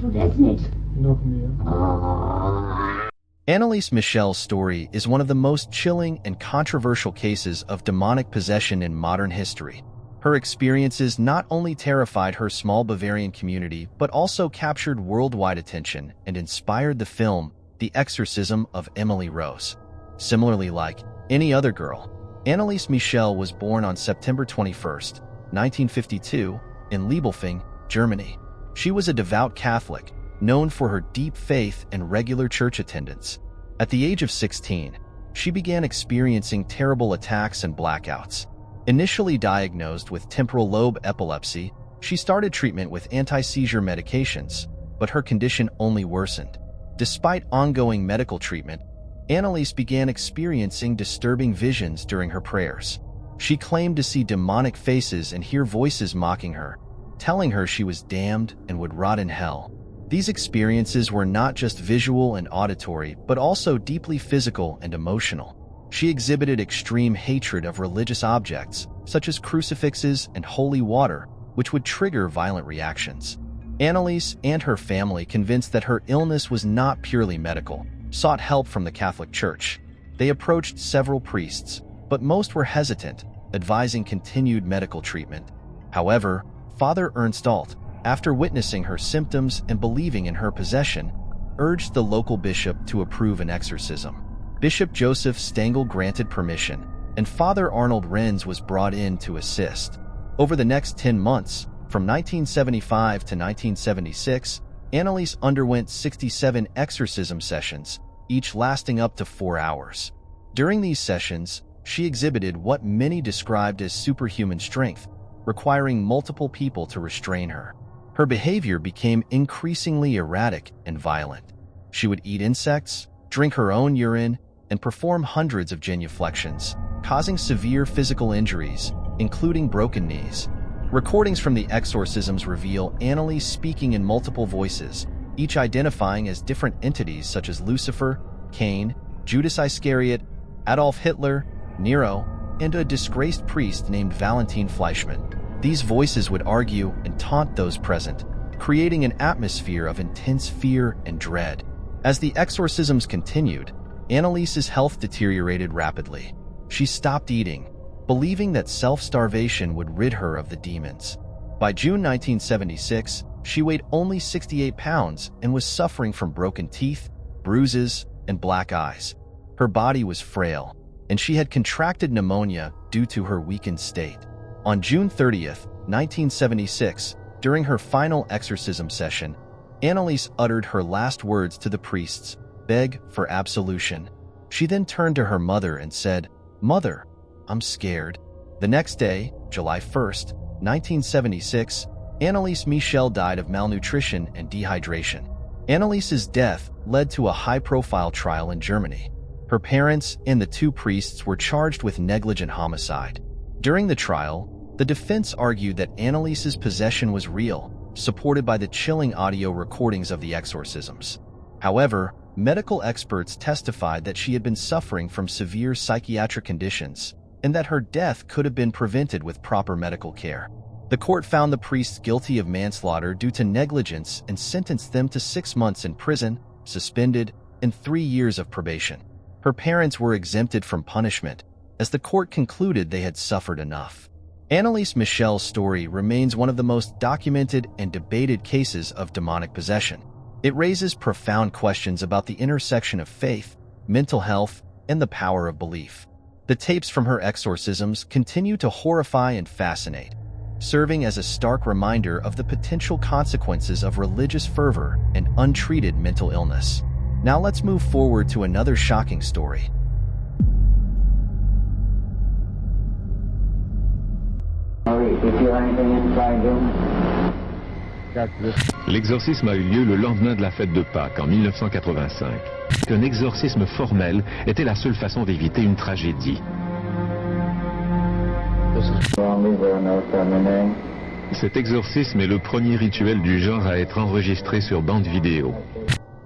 doet het niet. Nog meer. Anneliese Michel's story is one of the most chilling and controversial cases of demonic possession in modern history. Her experiences not only terrified her small Bavarian community, but also captured worldwide attention and inspired the film The Exorcism of Emily Rose. Similarly, like any other girl, Anneliese Michel was born on September 21, 1952, in Liebelfing, Germany. She was a devout Catholic, known for her deep faith and regular church attendance. At the age of 16, she began experiencing terrible attacks and blackouts. Initially diagnosed with temporal lobe epilepsy, she started treatment with anti-seizure medications, but her condition only worsened. Despite ongoing medical treatment, Anneliese began experiencing disturbing visions during her prayers. She claimed to see demonic faces and hear voices mocking her, telling her she was damned and would rot in hell. These experiences were not just visual and auditory, but also deeply physical and emotional. She exhibited extreme hatred of religious objects, such as crucifixes and holy water, which would trigger violent reactions. Anneliese and her family, convinced that her illness was not purely medical, sought help from the Catholic Church. They approached several priests, but most were hesitant, advising continued medical treatment. However, Father Ernst Alt, after witnessing her symptoms and believing in her possession, urged the local bishop to approve an exorcism. Bishop Joseph Stengel granted permission, and Father Arnold Renz was brought in to assist. Over the next 10 months, from 1975 to 1976, Anneliese underwent 67 exorcism sessions, each lasting up to 4 hours. During these sessions, she exhibited what many described as superhuman strength, requiring multiple people to restrain her. Her behavior became increasingly erratic and violent. She would eat insects, drink her own urine, and perform hundreds of genuflections, causing severe physical injuries, including broken knees. Recordings from the exorcisms reveal Anneliese speaking in multiple voices, each identifying as different entities such as Lucifer, Cain, Judas Iscariot, Adolf Hitler, Nero, and a disgraced priest named Valentin Fleischmann. These voices would argue and taunt those present, creating an atmosphere of intense fear and dread. As the exorcisms continued, Anneliese's health deteriorated rapidly. She stopped eating, believing that self-starvation would rid her of the demons. By June 1976, she weighed only 68 pounds and was suffering from broken teeth, bruises, and black eyes. Her body was frail, and she had contracted pneumonia due to her weakened state. On June 30, 1976, during her final exorcism session, Anneliese uttered her last words to the priests, "Beg for absolution." She then turned to her mother and said, "Mother, I'm scared." The next day, July 1, 1976, Anneliese Michel died of malnutrition and dehydration. Anneliese's death led to a high-profile trial in Germany. Her parents and the 2 priests were charged with negligent homicide. During the trial, the defense argued that Anneliese's possession was real, supported by the chilling audio recordings of the exorcisms. However, medical experts testified that she had been suffering from severe psychiatric conditions and that her death could have been prevented with proper medical care. The court found the priests guilty of manslaughter due to negligence and sentenced them to 6 months in prison, suspended, and 3 years of probation. Her parents were exempted from punishment, as the court concluded they had suffered enough. Anneliese Michel's story remains one of the most documented and debated cases of demonic possession. It raises profound questions about the intersection of faith, mental health, and the power of belief. The tapes from her exorcisms continue to horrify and fascinate, serving as a stark reminder of the potential consequences of religious fervor and untreated mental illness. Now let's move forward to another shocking story. Maurice, you feel anything inside you? L'exorcisme a eu lieu le lendemain de la fête de Pâques, en 1985. Un exorcisme formel était la seule façon d'éviter une tragédie. Cet exorcisme est le premier rituel du genre à être enregistré sur bande vidéo.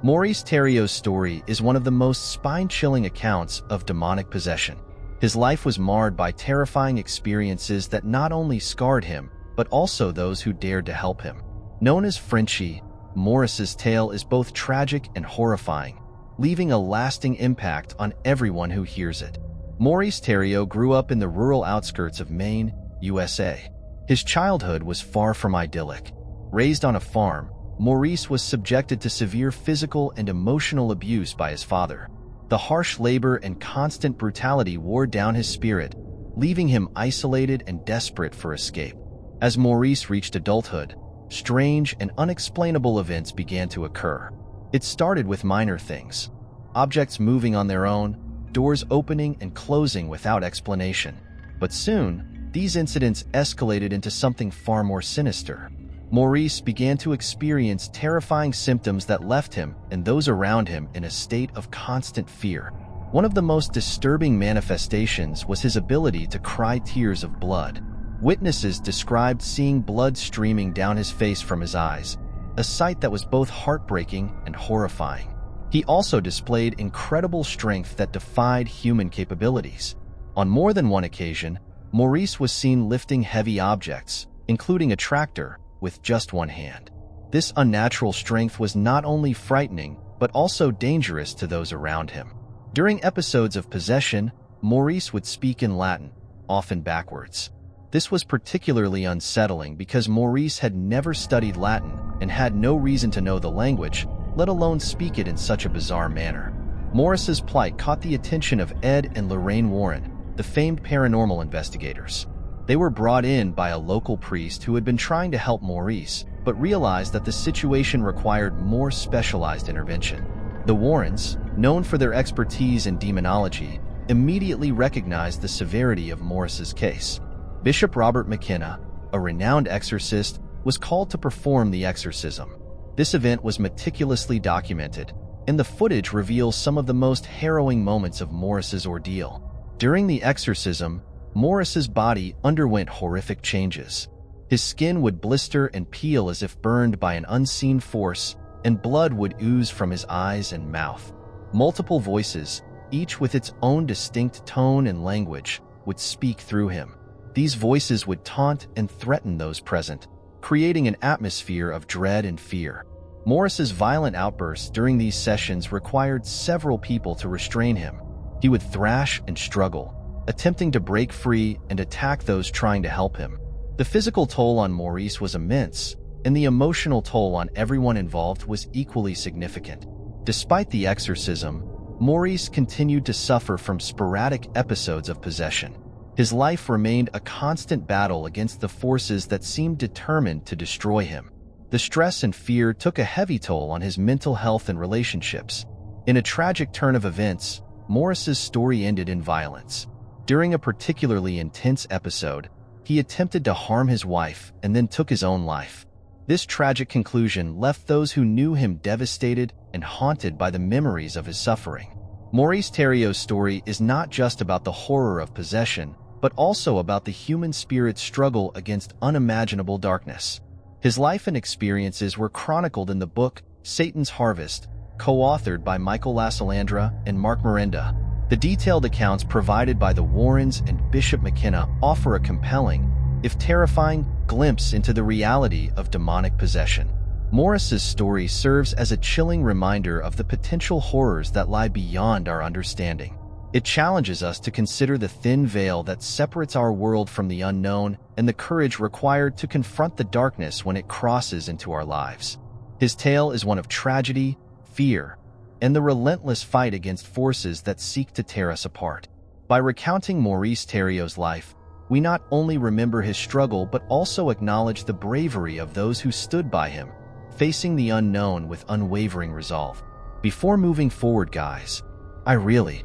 Maurice Theriault's story is one of the most spine-chilling accounts of demonic possession. His life was marred by terrifying experiences that not only scarred him, but also those who dared to help him. Known as Frenchie, Maurice's tale is both tragic and horrifying, leaving a lasting impact on everyone who hears it. Maurice Theriault grew up in the rural outskirts of Maine, USA. His childhood was far from idyllic. Raised on a farm, Maurice was subjected to severe physical and emotional abuse by his father. The harsh labor and constant brutality wore down his spirit, leaving him isolated and desperate for escape. As Maurice reached adulthood, strange and unexplainable events began to occur. It started with minor things: objects moving on their own, doors opening and closing without explanation. But soon, these incidents escalated into something far more sinister. Maurice began to experience terrifying symptoms that left him and those around him in a state of constant fear. One of the most disturbing manifestations was his ability to cry tears of blood. Witnesses described seeing blood streaming down his face from his eyes, a sight that was both heartbreaking and horrifying. He also displayed incredible strength that defied human capabilities. On more than one occasion, Maurice was seen lifting heavy objects, including a tractor, with just one hand. This unnatural strength was not only frightening, but also dangerous to those around him. During episodes of possession, Maurice would speak in Latin, often backwards. This was particularly unsettling because Maurice had never studied Latin and had no reason to know the language, let alone speak it in such a bizarre manner. Maurice's plight caught the attention of Ed and Lorraine Warren, the famed paranormal investigators. They were brought in by a local priest who had been trying to help Maurice, but realized that the situation required more specialized intervention. The Warrens, known for their expertise in demonology, immediately recognized the severity of Maurice's case. Bishop Robert McKenna, a renowned exorcist, was called to perform the exorcism. This event was meticulously documented, and the footage reveals some of the most harrowing moments of Maurice's ordeal. During the exorcism, Maurice's body underwent horrific changes. His skin would blister and peel as if burned by an unseen force, and blood would ooze from his eyes and mouth. Multiple voices, each with its own distinct tone and language, would speak through him. These voices would taunt and threaten those present, creating an atmosphere of dread and fear. Maurice's violent outbursts during these sessions required several people to restrain him. He would thrash and struggle, attempting to break free and attack those trying to help him. The physical toll on Maurice was immense, and the emotional toll on everyone involved was equally significant. Despite the exorcism, Maurice continued to suffer from sporadic episodes of possession. His life remained a constant battle against the forces that seemed determined to destroy him. The stress and fear took a heavy toll on his mental health and relationships. In a tragic turn of events, Maurice's story ended in violence. During a particularly intense episode, he attempted to harm his wife and then took his own life. This tragic conclusion left those who knew him devastated and haunted by the memories of his suffering. Maurice Theriault's story is not just about the horror of possession, but also about the human spirit's struggle against unimaginable darkness. His life and experiences were chronicled in the book Satan's Harvest, co-authored by Michael Lasalandra and Mark Miranda. The detailed accounts provided by the Warrens and Bishop McKenna offer a compelling, if terrifying, glimpse into the reality of demonic possession. Maurice's story serves as a chilling reminder of the potential horrors that lie beyond our understanding. It challenges us to consider the thin veil that separates our world from the unknown and the courage required to confront the darkness when it crosses into our lives. His tale is one of tragedy, fear, and the relentless fight against forces that seek to tear us apart. By recounting Maurice Theriault's life, we not only remember his struggle but also acknowledge the bravery of those who stood by him, facing the unknown with unwavering resolve. Before moving forward, guys, I really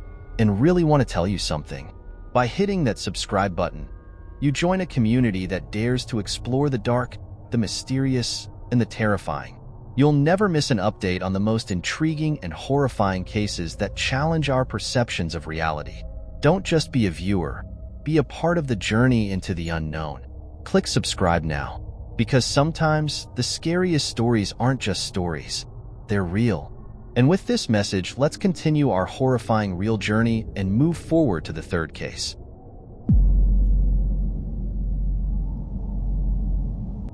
want to tell you something. By hitting that subscribe button, you join a community that dares to explore the dark, the mysterious, and the terrifying. You'll never miss an update on the most intriguing and horrifying cases that challenge our perceptions of reality. Don't just be a viewer, be a part of the journey into the unknown. Click subscribe now, because sometimes the scariest stories aren't just stories, they're real. And with this message, let's continue our horrifying real journey and move forward to the third case.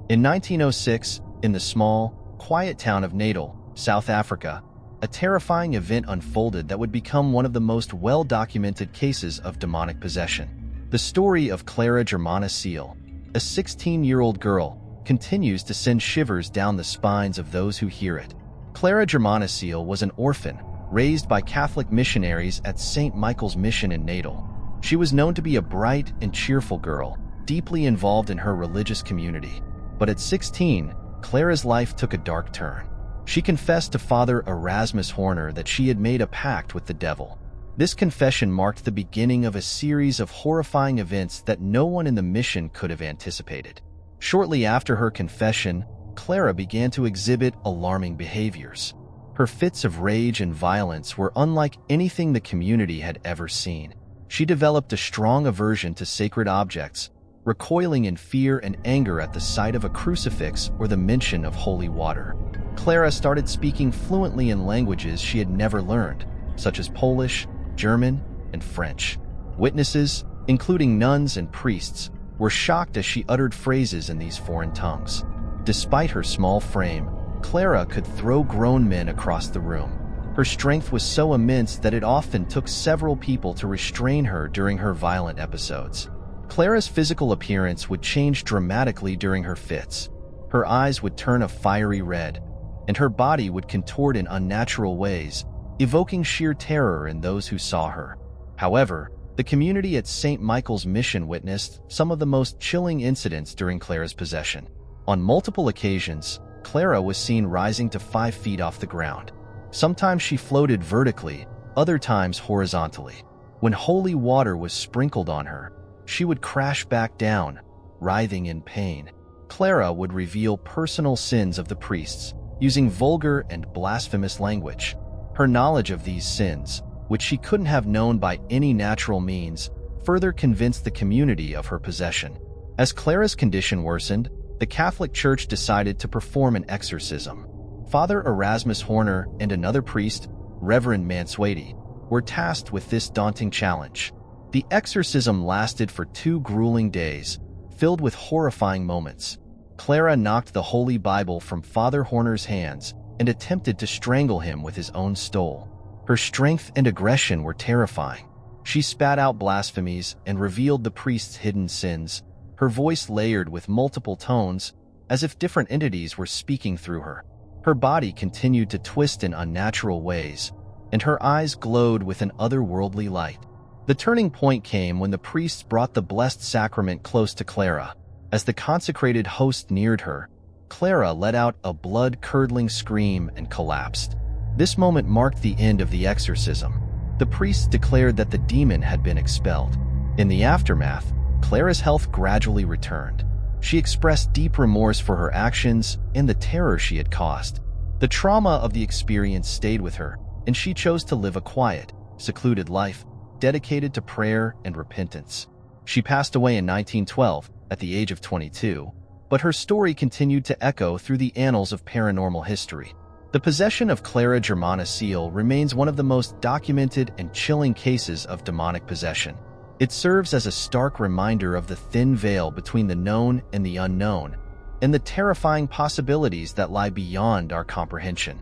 In 1906, in the small, quiet town of Natal, South Africa, a terrifying event unfolded that would become one of the most well-documented cases of demonic possession. The story of Clara Germana Cele, a 16-year-old girl, continues to send shivers down the spines of those who hear it. Clara Germana Cele was an orphan, raised by Catholic missionaries at St. Michael's Mission in Natal. She was known to be a bright and cheerful girl, deeply involved in her religious community. But at 16, Clara's life took a dark turn. She confessed to Father Erasmus Horner that she had made a pact with the devil. This confession marked the beginning of a series of horrifying events that no one in the mission could have anticipated. Shortly after her confession, Clara began to exhibit alarming behaviors. Her fits of rage and violence were unlike anything the community had ever seen. She developed a strong aversion to sacred objects, recoiling in fear and anger at the sight of a crucifix or the mention of holy water. Clara started speaking fluently in languages she had never learned, such as Polish, German, and French. Witnesses, including nuns and priests, were shocked as she uttered phrases in these foreign tongues. Despite her small frame, Clara could throw grown men across the room. Her strength was so immense that it often took several people to restrain her during her violent episodes. Clara's physical appearance would change dramatically during her fits. Her eyes would turn a fiery red, and her body would contort in unnatural ways, evoking sheer terror in those who saw her. However, the community at St. Michael's Mission witnessed some of the most chilling incidents during Clara's possession. On multiple occasions, Clara was seen rising to 5 feet off the ground. Sometimes she floated vertically, other times horizontally. When holy water was sprinkled on her, she would crash back down, writhing in pain. Clara would reveal personal sins of the priests, using vulgar and blasphemous language. Her knowledge of these sins, which she couldn't have known by any natural means, further convinced the community of her possession. As Clara's condition worsened, the Catholic Church decided to perform an exorcism. Father Erasmus Horner and another priest, Reverend Mansueti, were tasked with this daunting challenge. The exorcism lasted for 2 grueling days, filled with horrifying moments. Clara knocked the Holy Bible from Father Horner's hands and attempted to strangle him with his own stole. Her strength and aggression were terrifying. She spat out blasphemies and revealed the priest's hidden sins, her voice layered with multiple tones, as if different entities were speaking through her. Her body continued to twist in unnatural ways, and her eyes glowed with an otherworldly light. The turning point came when the priests brought the Blessed Sacrament close to Clara. As the consecrated host neared her, Clara let out a blood-curdling scream and collapsed. This moment marked the end of the exorcism. The priests declared that the demon had been expelled. In the aftermath, Clara's health gradually returned. She expressed deep remorse for her actions and the terror she had caused. The trauma of the experience stayed with her, and she chose to live a quiet, secluded life, dedicated to prayer and repentance. She passed away in 1912 at the age of 22, but her story continued to echo through the annals of paranormal history. The possession of Clara Germana Cele remains one of the most documented and chilling cases of demonic possession. It serves as a stark reminder of the thin veil between the known and the unknown, and the terrifying possibilities that lie beyond our comprehension.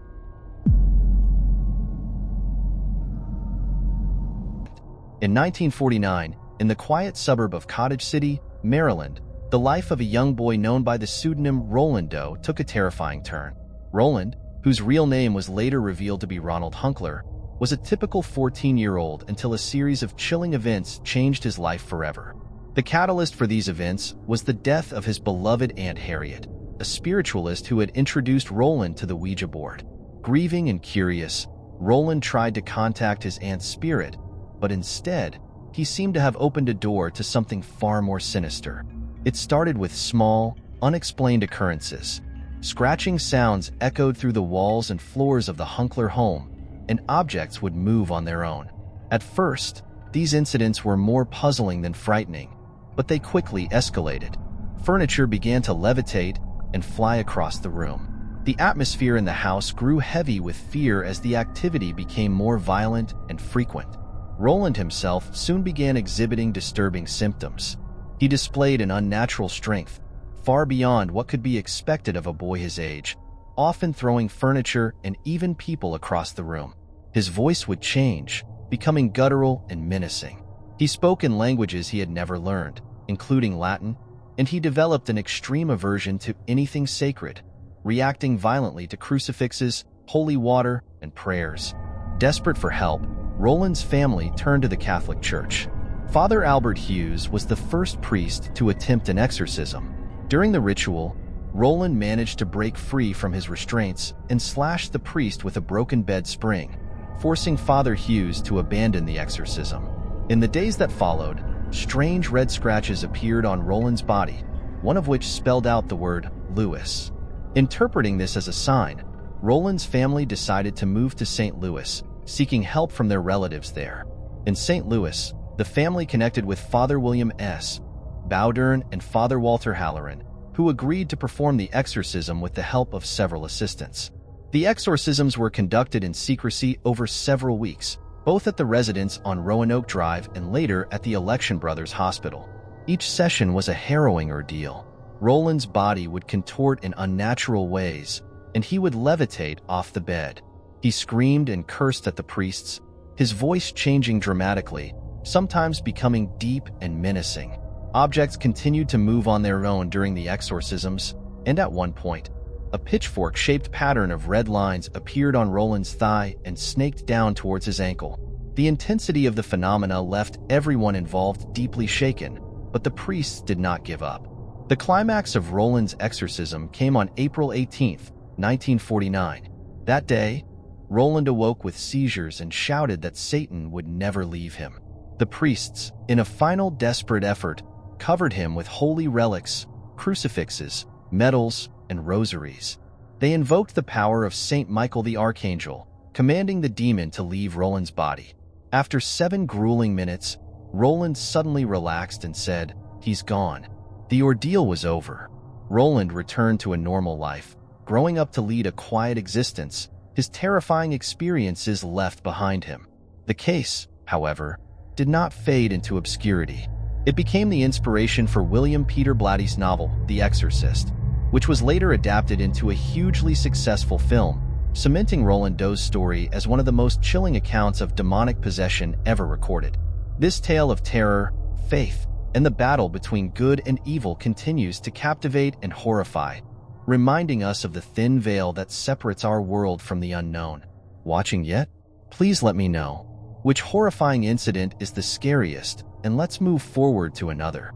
In 1949, in the quiet suburb of Cottage City, Maryland, the life of a young boy known by the pseudonym Roland Doe took a terrifying turn. Roland, whose real name was later revealed to be Ronald Hunkler, was a typical 14-year-old until a series of chilling events changed his life forever. The catalyst for these events was the death of his beloved Aunt Harriet, a spiritualist who had introduced Roland to the Ouija board. Grieving and curious, Roland tried to contact his aunt's spirit, but instead, he seemed to have opened a door to something far more sinister. It started with small, unexplained occurrences. Scratching sounds echoed through the walls and floors of the Hunkler home, and objects would move on their own. At first, these incidents were more puzzling than frightening, but they quickly escalated. Furniture began to levitate and fly across the room. The atmosphere in the house grew heavy with fear as the activity became more violent and frequent. Roland himself soon began exhibiting disturbing symptoms. He displayed an unnatural strength, far beyond what could be expected of a boy his age. often throwing furniture and even people across the room. His voice would change, becoming guttural and menacing. He spoke in languages he had never learned, including Latin, and he developed an extreme aversion to anything sacred, reacting violently to crucifixes, holy water, and prayers. Desperate for help, Roland's family turned to the Catholic Church. Father Albert Hughes was the first priest to attempt an exorcism. During the ritual, Roland managed to break free from his restraints and slashed the priest with a broken bed spring, forcing Father Hughes to abandon the exorcism. In the days that followed, strange red scratches appeared on Roland's body, one of which spelled out the word Louis. Interpreting this as a sign, Roland's family decided to move to St. Louis, seeking help from their relatives there. In St. Louis, the family connected with Father William S. Bowdern and Father Walter Halloran, who agreed to perform the exorcism with the help of several assistants. The exorcisms were conducted in secrecy over several weeks, both at the residence on Roanoke Drive and later at the Election Brothers Hospital. Each session was a harrowing ordeal. Roland's body would contort in unnatural ways, and he would levitate off the bed. He screamed and cursed at the priests, his voice changing dramatically, sometimes becoming deep and menacing. Objects continued to move on their own during the exorcisms, and at one point, a pitchfork-shaped pattern of red lines appeared on Roland's thigh and snaked down towards his ankle. The intensity of the phenomena left everyone involved deeply shaken, but the priests did not give up. The climax of Roland's exorcism came on April 18, 1949. That day, Roland awoke with seizures and shouted that Satan would never leave him. The priests, in a final desperate effort, covered him with holy relics, crucifixes, medals, and rosaries. They invoked the power of Saint Michael the Archangel, commanding the demon to leave Roland's body. After 7 grueling minutes, Roland suddenly relaxed and said, "He's gone." The ordeal was over. Roland returned to a normal life, growing up to lead a quiet existence, his terrifying experiences left behind him. The case, however, did not fade into obscurity. It became the inspiration for William Peter Blatty's novel, The Exorcist, which was later adapted into a hugely successful film, cementing Roland Doe's story as one of the most chilling accounts of demonic possession ever recorded. This tale of terror, faith, and the battle between good and evil continues to captivate and horrify, reminding us of the thin veil that separates our world from the unknown. Watching yet? Please let me know which horrifying incident is the scariest, and let's move forward to another.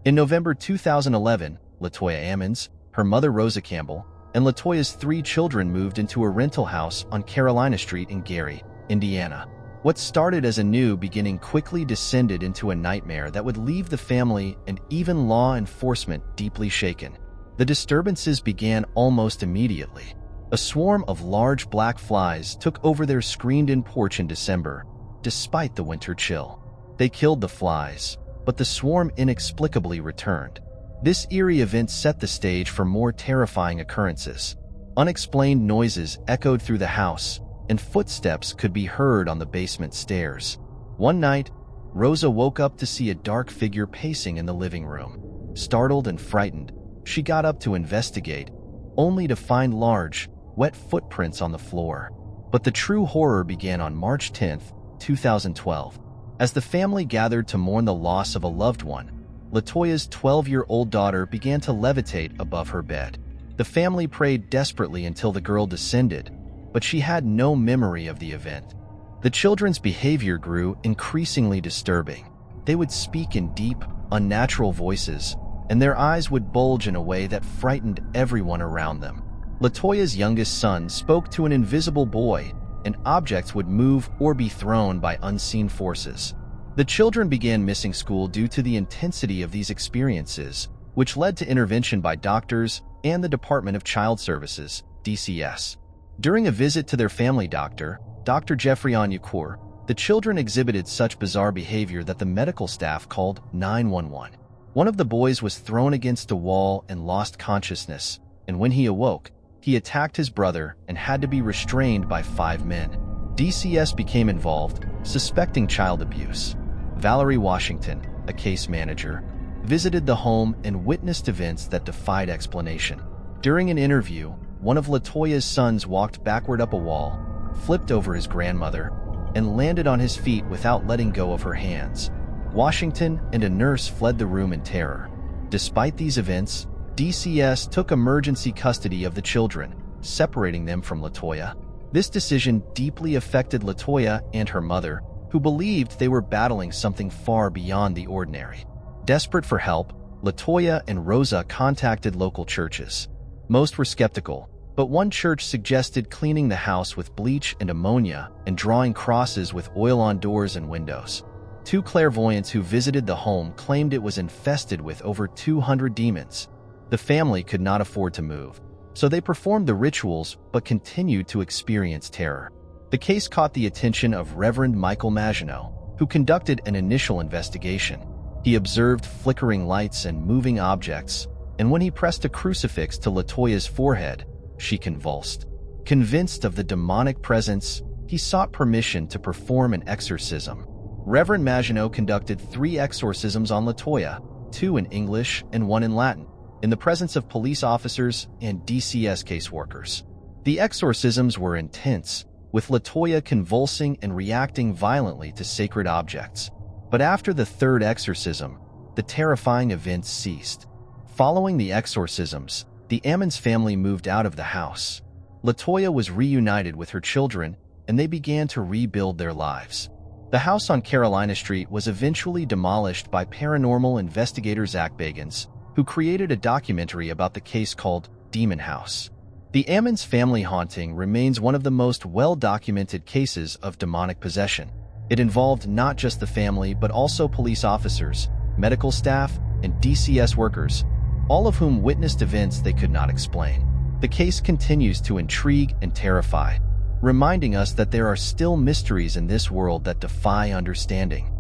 In November 2011, Latoya Ammons, her mother Rosa Campbell, and Latoya's 3 children moved into a rental house on Carolina Street in Gary, Indiana. What started as a new beginning quickly descended into a nightmare that would leave the family and even law enforcement deeply shaken. The disturbances began almost immediately. A swarm of large black flies took over their screened-in porch in December, despite the winter chill. They killed the flies, but the swarm inexplicably returned. This eerie event set the stage for more terrifying occurrences. Unexplained noises echoed through the house, and footsteps could be heard on the basement stairs. One night, Rosa woke up to see a dark figure pacing in the living room. Startled and frightened, she got up to investigate, only to find large, wet footprints on the floor. But the true horror began on March 10, 2012. As the family gathered to mourn the loss of a loved one, Latoya's 12-year-old daughter began to levitate above her bed. The family prayed desperately until the girl descended, but she had no memory of the event. The children's behavior grew increasingly disturbing. They would speak in deep, unnatural voices, and their eyes would bulge in a way that frightened everyone around them. Latoya's youngest son spoke to an invisible boy, and objects would move or be thrown by unseen forces. The children began missing school due to the intensity of these experiences, which led to intervention by doctors and the Department of Child Services, DCS. During a visit to their family doctor, Dr. Jeffrey Onyecourt, the children exhibited such bizarre behavior that the medical staff called 911. One of the boys was thrown against a wall and lost consciousness, and when he awoke, he attacked his brother and had to be restrained by 5 men. DCS became involved, suspecting child abuse. Valerie Washington, a case manager, visited the home and witnessed events that defied explanation. During an interview, one of Latoya's sons walked backward up a wall, flipped over his grandmother, and landed on his feet without letting go of her hands. Washington and a nurse fled the room in terror. Despite these events, DCS took emergency custody of the children, separating them from Latoya. This decision deeply affected Latoya and her mother, who believed they were battling something far beyond the ordinary. Desperate for help, Latoya and Rosa contacted local churches. Most were skeptical, but one church suggested cleaning the house with bleach and ammonia and drawing crosses with oil on doors and windows. Two clairvoyants who visited the home claimed it was infested with over 200 demons. The family could not afford to move, so they performed the rituals but continued to experience terror. The case caught the attention of Reverend Michael Maginot, who conducted an initial investigation. He observed flickering lights and moving objects, and when he pressed a crucifix to Latoya's forehead, she convulsed. Convinced of the demonic presence, he sought permission to perform an exorcism. Reverend Maginot conducted 3 exorcisms on Latoya, 2 in English and 1 in Latin, in the presence of police officers and DCS caseworkers. The exorcisms were intense, with Latoya convulsing and reacting violently to sacred objects. But after the 3rd exorcism, the terrifying events ceased. Following the exorcisms, the Ammons family moved out of the house. Latoya was reunited with her children, and they began to rebuild their lives. The house on Carolina Street was eventually demolished by paranormal investigator Zach Bagans, who created a documentary about the case called Demon House. The Ammons family haunting remains one of the most well-documented cases of demonic possession. It involved not just the family but also police officers, medical staff, and DCS workers, all of whom witnessed events they could not explain. The case continues to intrigue and terrify, reminding us that there are still mysteries in this world that defy understanding.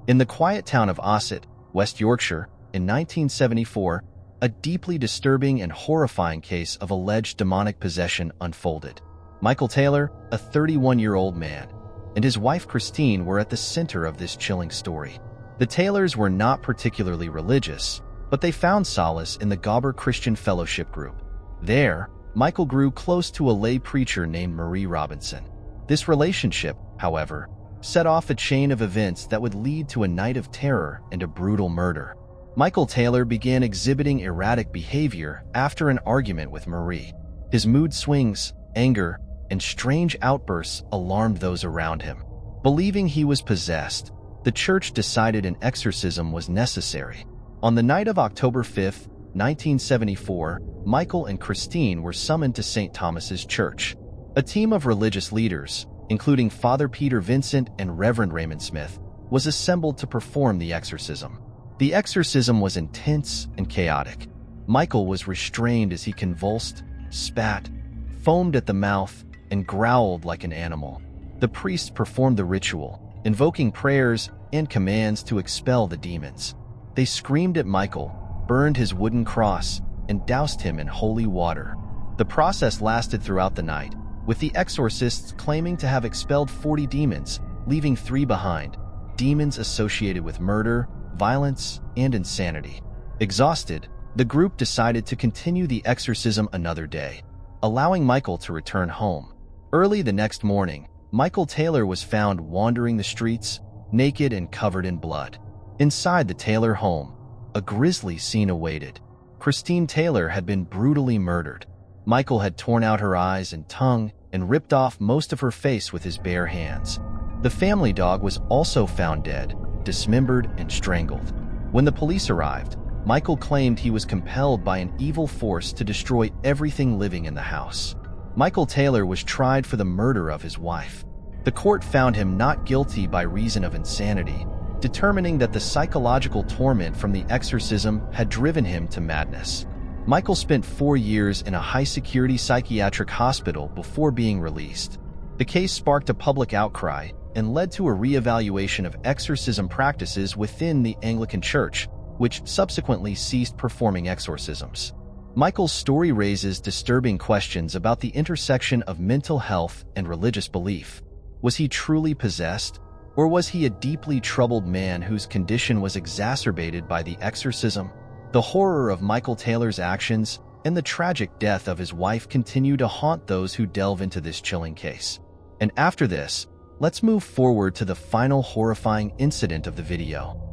In the quiet town of Ossett, West Yorkshire, in 1974, a deeply disturbing and horrifying case of alleged demonic possession unfolded. Michael Taylor, a 31-year-old man, and his wife Christine were at the center of this chilling story. The Taylors were not particularly religious, but they found solace in the Gobber Christian Fellowship group. There, Michael grew close to a lay preacher named Marie Robinson. This relationship, however, set off a chain of events that would lead to a night of terror and a brutal murder. Michael Taylor began exhibiting erratic behavior after an argument with Marie. His mood swings, anger, and strange outbursts alarmed those around him. Believing he was possessed, the church decided an exorcism was necessary. On the night of October 5, 1974, Michael and Christine were summoned to St. Thomas's Church. A team of religious leaders, including Father Peter Vincent and Reverend Raymond Smith, was assembled to perform the exorcism. The exorcism was intense and chaotic. Michael was restrained as he convulsed, spat, foamed at the mouth, and growled like an animal. The priests performed the ritual, invoking prayers and commands to expel the demons. They screamed at Michael, burned his wooden cross, and doused him in holy water. The process lasted throughout the night, with the exorcists claiming to have expelled 40 demons, leaving 3 behind, demons associated with murder, violence, and insanity. Exhausted, the group decided to continue the exorcism another day, allowing Michael to return home. Early the next morning, Michael Taylor was found wandering the streets, naked and covered in blood. Inside the Taylor home, a grisly scene awaited. Christine Taylor had been brutally murdered. Michael had torn out her eyes and tongue and ripped off most of her face with his bare hands. The family dog was also found dead, dismembered and strangled. When the police arrived, Michael claimed he was compelled by an evil force to destroy everything living in the house. Michael Taylor was tried for the murder of his wife. The court found him not guilty by reason of insanity, determining that the psychological torment from the exorcism had driven him to madness. Michael spent 4 years in a high-security psychiatric hospital before being released. The case sparked a public outcry and led to a re-evaluation of exorcism practices within the Anglican Church, which subsequently ceased performing exorcisms. Michael's story raises disturbing questions about the intersection of mental health and religious belief. Was he truly possessed, Or was he a deeply troubled man whose condition was exacerbated by the exorcism? The horror of Michael Taylor's actions and the tragic death of his wife continue to haunt those who delve into this chilling case. And after this, let's move forward to the final horrifying incident of the video.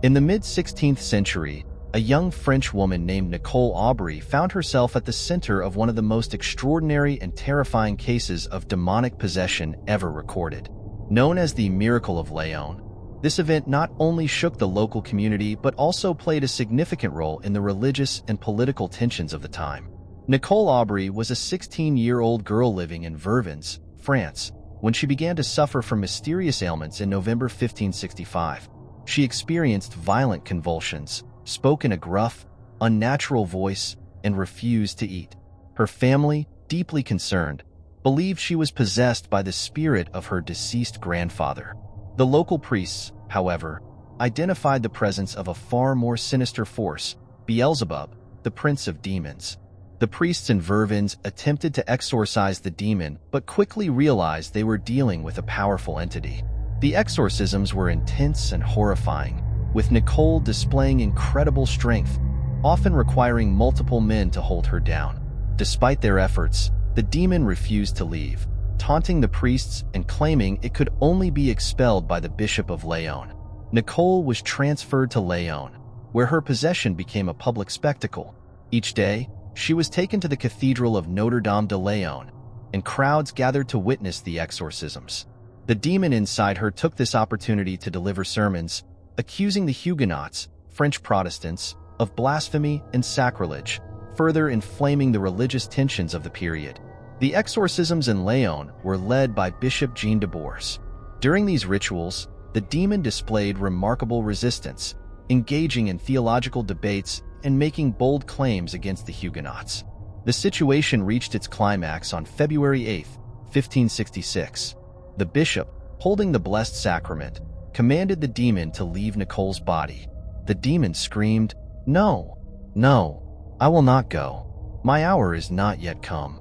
In the mid-16th century, a young French woman named Nicole Aubry found herself at the center of one of the most extraordinary and terrifying cases of demonic possession ever recorded. Known as the Miracle of Laon, this event not only shook the local community but also played a significant role in the religious and political tensions of the time. Nicole Aubry was a 16-year-old girl living in Vervins, France, when she began to suffer from mysterious ailments in November 1565. She experienced violent convulsions, spoke in a gruff, unnatural voice, and refused to eat. Her family, deeply concerned, believed she was possessed by the spirit of her deceased grandfather. The local priests, however, identified the presence of a far more sinister force, Beelzebub, the prince of demons. The priests in Vervins attempted to exorcise the demon but quickly realized they were dealing with a powerful entity. The exorcisms were intense and horrifying, with Nicole displaying incredible strength, often requiring multiple men to hold her down. Despite their efforts, the demon refused to leave, taunting the priests and claiming it could only be expelled by the Bishop of Laon. Nicole was transferred to Laon, where her possession became a public spectacle. Each day, she was taken to the Cathedral of Notre Dame de Laon, and crowds gathered to witness the exorcisms. The demon inside her took this opportunity to deliver sermons, accusing the Huguenots, French Protestants, of blasphemy and sacrilege, further inflaming the religious tensions of the period. The exorcisms in Laon were led by Bishop Jean de Bourse. During these rituals, the demon displayed remarkable resistance, engaging in theological debates and making bold claims against the Huguenots. The situation reached its climax on February 8, 1566. The bishop, holding the Blessed Sacrament, commanded the demon to leave Nicole's body. The demon screamed, "No, no, I will not go. My hour is not yet come."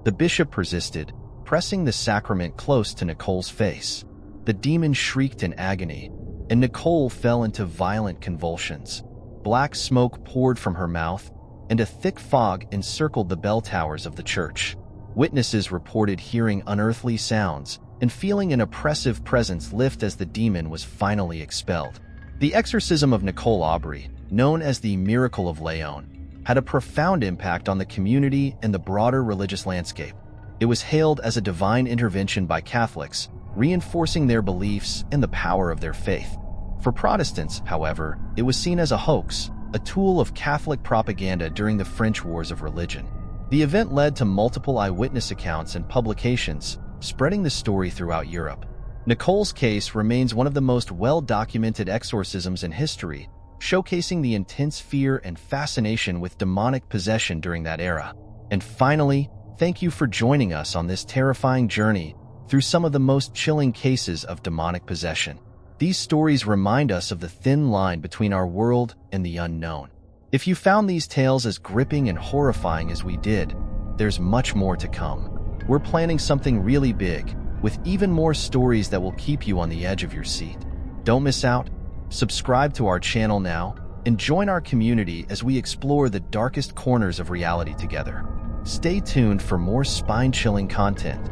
The bishop persisted, pressing the sacrament close to Nicole's face. The demon shrieked in agony, and Nicole fell into violent convulsions. Black smoke poured from her mouth, and a thick fog encircled the bell towers of the church. Witnesses reported hearing unearthly sounds and feeling an oppressive presence lift as the demon was finally expelled. The exorcism of Nicole Aubry, known as the Miracle of Laon, had a profound impact on the community and the broader religious landscape. It was hailed as a divine intervention by Catholics, reinforcing their beliefs and the power of their faith. For Protestants, however, it was seen as a hoax, a tool of Catholic propaganda during the French Wars of Religion. The event led to multiple eyewitness accounts and publications, spreading the story throughout Europe. Nicole's case remains one of the most well-documented exorcisms in history, showcasing the intense fear and fascination with demonic possession during that era. And finally, thank you for joining us on this terrifying journey through some of the most chilling cases of demonic possession. These stories remind us of the thin line between our world and the unknown. If you found these tales as gripping and horrifying as we did, there's much more to come. We're planning something really big, with even more stories that will keep you on the edge of your seat. Don't miss out. Subscribe to our channel now and join our community as we explore the darkest corners of reality together. Stay tuned for more spine-chilling content